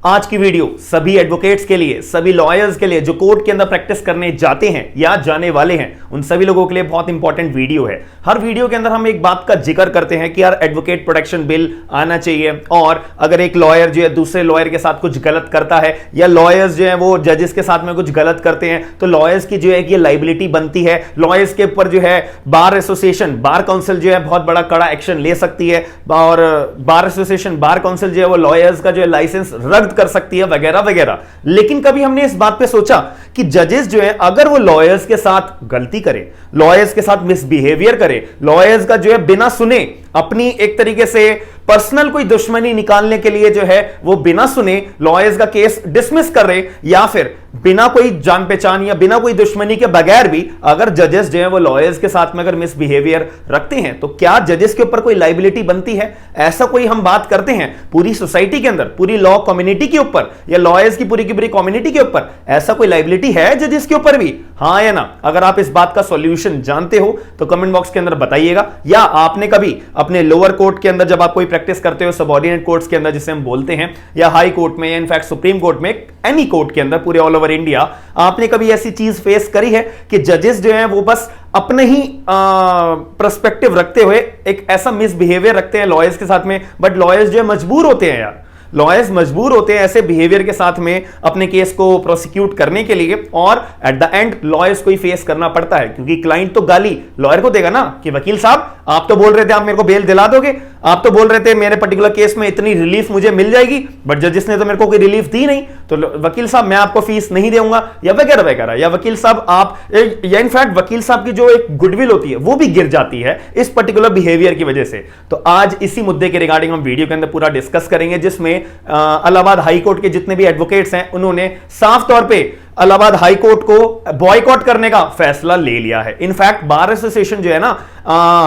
आज की वीडियो सभी एडवोकेट्स के लिए, सभी लॉयर्स के लिए जो कोर्ट के अंदर प्रैक्टिस करने जाते हैं या जाने वाले हैं, उन सभी लोगों के लिए बहुत इंपॉर्टेंट वीडियो है। हर वीडियो के अंदर हम एक बात का जिक्र करते हैं कि यार एडवोकेट प्रोटेक्शन बिल आना चाहिए, और अगर एक लॉयर जो है दूसरे लॉयर के साथ कुछ गलत करता है या लॉयर्स जो है वो जजेस के साथ में कुछ गलत करते हैं तो लॉयर्स की जो है कि लाइबिलिटी बनती है। लॉयर्स के ऊपर जो है बार एसोसिएशन, बार काउंसिल जो है बहुत बड़ा कड़ा एक्शन ले सकती है, और बार एसोसिएशन, बार काउंसिल जो है वो लॉयर्स का जो है लाइसेंस रद्द कर सकती है वगैरह वगैरह। लेकिन कभी हमने इस बात पे सोचा कि जजेस जो है अगर वो लॉयर्स के साथ गलती करे, लॉयर्स के साथ मिसबिहेवियर करे, लॉयर्स का जो है बिना सुने अपनी एक तरीके से पर्सनल कोई दुश्मनी निकालने के लिए जो है वो बिना सुने लॉयर्स का केस डिसमिस कर रहे, या फिर बिना कोई जान पहचान या बिना कोई दुश्मनी के बगैर भी अगर जजेस जो है वो लॉयर्स के साथ में अगर मिसबिहेवियर रखते हैं तो क्या जजेस के ऊपर कोई लाइबिलिटी बनती है? ऐसा कोई हम बात करते हैं पूरी सोसाइटी के अंदर, पूरी लॉ कम्युनिटी के ऊपर या लॉयर्स की पूरी कम्युनिटी के ऊपर ऐसा कोई लाइबिलिटी है जजेस के ऊपर भी? हाँ या ना? अगर आप इस बात का सॉल्यूशन जानते हो तो कमेंट बॉक्स के अंदर बताइएगा। या आपने कभी अपने लोअर कोर्ट के अंदर जब आप कोई प्रैक्टिस करते हो, सबऑर्डिनेट कोर्ट्स के अंदर जिसे हम बोलते हैं, या हाई कोर्ट में या इनफैक्ट सुप्रीम कोर्ट में, एनी कोर्ट के अंदर पूरे ऑल ओवर इंडिया, आपने कभी ऐसी चीज फेस करी है कि जजेस जो हैं वो बस अपने ही पर्सपेक्टिव रखते हुए एक ऐसा मिसबिहेवियर रखते हैं लॉयर्स के साथ में, बट लॉयर्स जो है मजबूर होते हैं, यार लॉयर्स मजबूर होते हैं ऐसे बिहेवियर के साथ में अपने केस को प्रोसिक्यूट करने के लिए, और एट द एंड लॉयर्स को ही फेस करना पड़ता है, क्योंकि क्लाइंट तो गाली लॉयर को देगा ना कि वकील साहब आप तो बोल रहे थे आप मेरे को बेल दिला दोगे, आप तो बोल रहे थे मेरे पर्टिकुलर केस में इतनी रिलीफ मुझे मिल जाएगी, बट जजेस ने तो मेरे को कोई रिलीफ दी नहीं, तो वकील साहब मैं आपको फीस नहीं दूंगा, या वगैरह वगैरह, या वकील साहब आप, या इनफैक्ट वकील साहब की जो एक गुडविल होती है वो भी गिर जाती है इस पर्टिकुलर बिहेवियर की वजह से। तो आज इसी मुद्दे के रिगार्डिंग हम वीडियो के अंदर पूरा डिस्कस करेंगे, जिसमें इलाहाबाद हाई कोर्ट के जितने भी एडवोकेट्स हैं उन्होंने साफ तौर पे इलाहाबाद हाई कोर्ट को बॉयकॉट करने का फैसला ले लिया है। इनफैक्ट बार एसोसिएशन जो है ना,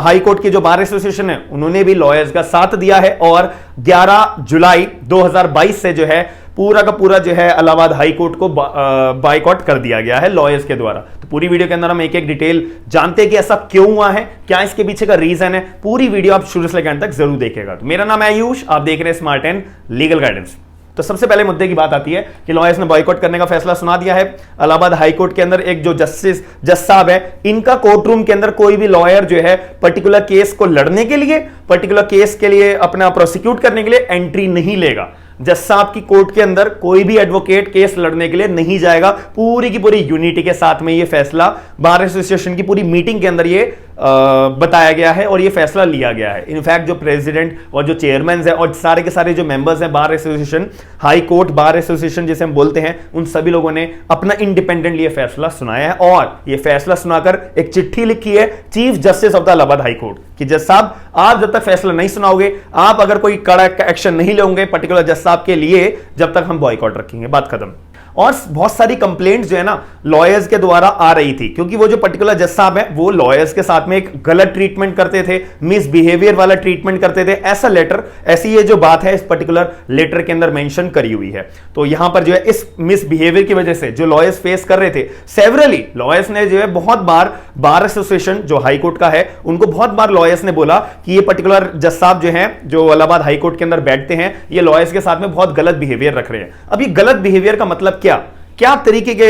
हाई कोर्ट की जो बार एसोसिएशन है उन्होंने भी लॉयर्स का साथ दिया है, और 11 जुलाई 2022 से जो है पूरा का पूरा जो है इलाहाबाद हाई कोर्ट को बायकॉट कर दिया गया है लॉयर्स के द्वारा। तो पूरी वीडियो के अंदर हम एक एक डिटेल जानते हैं कि ऐसा क्यों हुआ है, क्या इसके पीछे का रीजन है। पूरी वीडियो आप शुरू से लेकर अंत तक जरूर देखिएगा। तो मेरा नाम है आयुष, आप देख रहे हैं स्मार्ट एंड लीगल गाइडेंस। तो सबसे पहले मुद्दे की बात आती है कि लॉयर्स ने बॉयकॉट करने का फैसला सुना दिया है। इलाहाबाद हाई कोर्ट के अंदर एक जो जज साहब है, इनका कोर्ट रूम के अंदर कोई भी लॉयर जो है पर्टिकुलर केस को लड़ने के लिए, पर्टिकुलर केस के लिए अपना प्रोसिक्यूट करने के लिए एंट्री नहीं लेगा। जज साहब की कोर्ट के अंदर कोई भी एडवोकेट केस लड़ने के लिए नहीं जाएगा। पूरी की पूरी यूनिटी के साथ में ये फैसला बार एसोसिएशन की पूरी मीटिंग के अंदर ये बताया गया है और ये फैसला लिया गया है। इनफैक्ट जो प्रेसिडेंट और जो चेयरमैन है और सारे के सारे जो मेंबर्स हैं bar association, high court bar association जिसे हम बोलते हैं, उन सभी लोगों ने अपना इंडिपेंडेंटली ये फैसला सुनाया है, और ये फैसला सुनाकर एक चिट्ठी लिखी है chief justice of the Allahabad high court कि जज साहब आप जब तक फैसला नहीं सुनाओगे, आप अगर कोई कड़ा एक्शन नहीं लोगे पर्टिकुलर जज साहब के लिए, जब तक हम बॉयकॉट रखेंगे। बात खत्म। और बहुत सारी कंप्लेंट्स जो है ना लॉयर्स के द्वारा आ रही थी, क्योंकि वो जो पर्टिकुलर जज साहब है वो लॉयर्स के साथ में एक गलत ट्रीटमेंट करते थे, मिसबिहेवियर वाला ट्रीटमेंट करते थे। ऐसा लेटर, ऐसी ये जो बात है इस पर्टिकुलर लेटर के अंदर मेंशन करी हुई है। तो यहां पर जो है इस मिसबिहेवियर की वजह से जो लॉयर्स फेस कर रहे थे, सेवरली लॉयर्स ने जो है बहुत बार बार एसोसिएशन जो हाई कोर्ट का है उनको बहुत बार लॉयर्स ने बोला कि ये पर्टिकुलर जज साहब जो है जो इलाहाबाद हाई कोर्ट के अंदर बैठते हैं, ये लॉयर्स के साथ में बहुत गलत बिहेवियर रख रहे हैं। अब ये गलत बिहेवियर का मतलब क्या तरीके के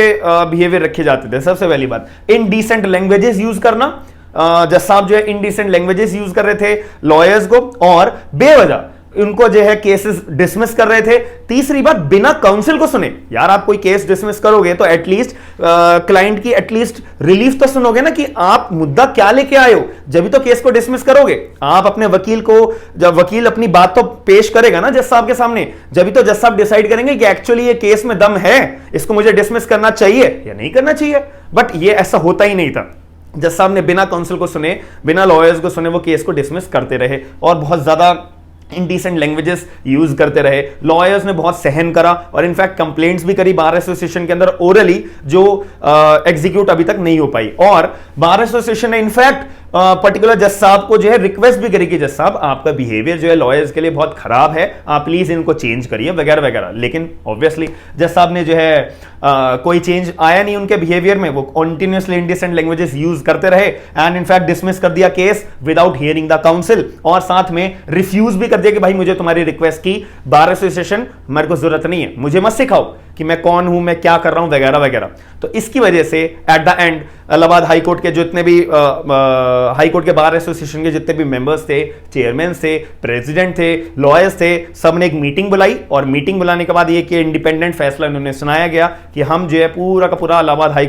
बिहेवियर रखे जाते थे? सबसे पहली बात, इनडिसेंट लैंग्वेजेस यूज करना। जज साहब जो है इनडिसेंट लैंग्वेजेस यूज कर रहे थे लॉयर्स को, और बेवजह उनको जो है केसेस डिसमिस कर रहे थे। तीसरी बात, बिना काउंसिल को सुने। यार आप कोई केस डिसमिस करोगे तो एटलीस्ट क्लाइंट की एटलीस्ट रिलीफ तो सुनोगे ना कि आप मुद्दा क्या लेके आए हो, जब भी तो केस को डिसमिस करोगे। आप अपने वकील को, जब वकील अपनी बात तो पेश करेगा ना जज साहब के सामने, जब भी तो जज साहब डिसाइड करेंगे कि एक्चुअली ये केस में दम है, इसको मुझे डिसमिस करना चाहिए या नहीं करना चाहिए। बट ये ऐसा होता ही नहीं था। जज साहब ने बिना काउंसिल को सुने, बिना लॉयर्स को सुने वो केस को डिसमिस करते रहे, और बहुत ज्यादा इंडिसेंट लैंग्वेजेस यूज करते रहे। लॉयर्स ने बहुत सहन करा, और इनफैक्ट कंप्लेंट्स भी करी बार एसोसिएशन के अंदर ओरली, जो एग्जीक्यूट अभी तक नहीं हो पाई। और बार एसोसिएशन ने इनफैक्ट पर्टिकुलर जज साहब को जो है रिक्वेस्ट भी करी कि जज साहब आपका बिहेवियर जो है लॉयर्स के लिए बहुत खराब है, आप प्लीज इनको चेंज करिए वगैरह वगैरह। लेकिन ऑब्वियसली जज साहब ने जो है कोई चेंज आया नहीं उनके बिहेवियर में, वो कंटिन्यूअसली इंडिसेंट लैंग्वेजेस यूज करते रहे एंड इनफैक्ट डिसमिस कर दिया case without hearing the council, और साथ में रिफ्यूज भी कर दिया कि भाई मुझे तुम्हारी रिक्वेस्ट की बार एसोसिएशन मेरे को जरूरत नहीं है, मुझे मत सिखाओ कि मैं कौन हूं, मैं क्या कर रहा हूं वगैरह वगैरह। तो इसकी वजह से at the end Allahabad high court के जितने भी हाई कोर्ट के बार एसोसिएशन के जितने भी मेंबर्स थे, चेयरमैन थे, प्रेसिडेंट थे, लॉयर्स थे, सब ने एक मीटिंग बुलाई और मीटिंग बुलाने के बाद ये कि इंडिपेंडेंट फैसला उन्होंने सुनाया गया कि हम जो है पूरा का पूरा इलाहाबाद हाई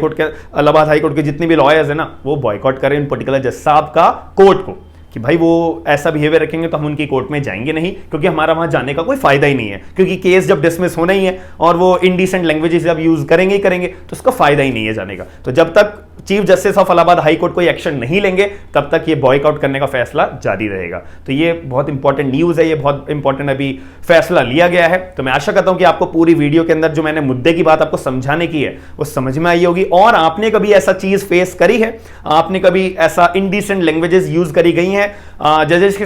कोर्ट के जितने भी लॉयर्स है ना वो बॉयकॉट करें इन पर्टिकुलर जज साहब का कोर्ट को, कि भाई वो ऐसा बिहेवियर रखेंगे तो हम उनकी कोर्ट में जाएंगे नहीं, क्योंकि हमारा वहां जाने का कोई फायदा ही नहीं है, क्योंकि केस जब डिसमिस होना ही है और वो इंडिसेंट लैंग्वेजेस जब यूज करेंगे ही करेंगे तो उसका फायदा ही नहीं है जाने का। तो जब तक chief justice of Allahabad high court कोई एक्शन नहीं लेंगे तब तक ये बॉयकआउट करने का फैसला जारी रहेगा। तो ये बहुत इंपॉर्टेंट न्यूज है, ये बहुत इंपॉर्टेंट अभी फैसला लिया गया है। तो मैं आशा करता हूं कि आपको पूरी वीडियो के अंदर जो मैंने मुद्दे की बात आपको समझाने की है वो समझ में आई होगी, और आपने कभी ऐसा चीज फेस करी है, आपने कभी ऐसा इंडिसेंट लैंग्वेजेस यूज करी गई हैं जजेस के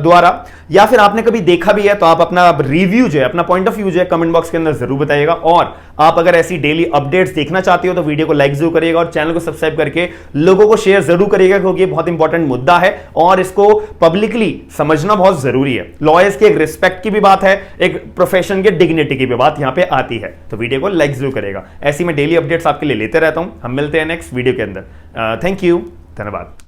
द्वारा, या फिर आपने कभी देखा भी है, तो आप अपना रिव्यू जो है, अपना पॉइंट ऑफ व्यू जो है कमेंट बॉक्स के अंदर जरूर बताइएगा। और आप अगर ऐसी डेली अपडेट्स देखना चाहते हो तो वीडियो को लाइक जरूर करिएगा और चैनल को सब्सक्राइब करके लोगों को शेयर जरूर करिएगा, क्योंकि ये बहुत इंपॉर्टेंट मुद्दा है और इसको पब्लिकली समझना बहुत जरूरी है। लॉयर्स की एक रिस्पेक्ट की भी बात है, एक प्रोफेशन के डिग्निटी की भी बात यहां पे आती है, तो वीडियो को लाइक जरूर करेगा। ऐसी मैं डेली अपडेट्स आपके लिए लेते रहता हूं। हम मिलते हैं नेक्स्ट वीडियो के अंदर। थैंक यू, धन्यवाद।